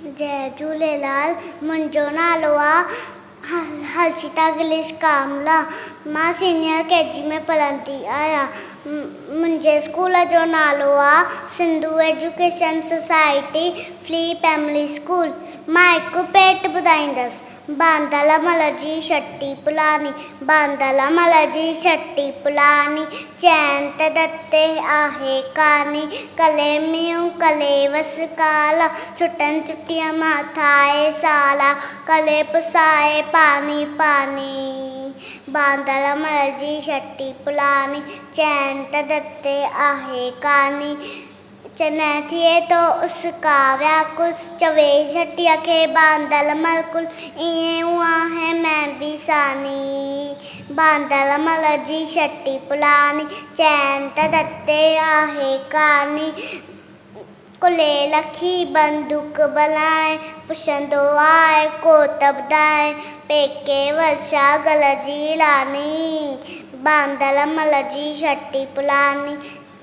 जय झूलेलाल। मुंहिंजो नालो आहे हर्षिता गिलेश कामला। मां सीनियर केजी में पढ़ंदी आहियां। मुंहिंजे स्कूल जो नालो आहे Sindhu education society free primary school. मां हिकु पेट ॿुधाईंदसि। बांदलमल जी छटी पुलानी, बांदलमल जी छटी पुलानी, चैन त दत्ते आहे कानी, कले मियूं कले वस काला, छुटन छुटिया मां थाए साला, कले पुसाए पानी पानी। बांदलमल जी छटी पुलानी, चैन त दत्ते आहे कानी, चने थिए तो उसका व्याकुल, चवे छटीअ खे बांदलमल कुल, ईअं उहा है मैं भी सानी। बांदलमल जी छटी पुलानी, चैन त दत्ते आहे कानी, कुले लखी बंदूक बलाए, पुछंदो आहे को त ॿुधाए, पेके वर्षा गल जी लानी। बांदलमल जी छटी पुलानी,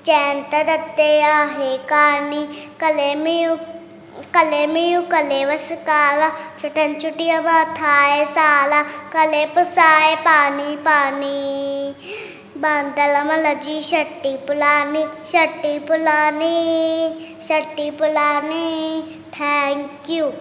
चैन त दत्ते आहे कानी, कले मियूं कले वस काला, छुटन छुटिया मां थाए साला, कले पुसाए पानी पानी। बांदलमल जी छटी पुलानी, छटी पुलानी, छटी पुलानी। Thank U.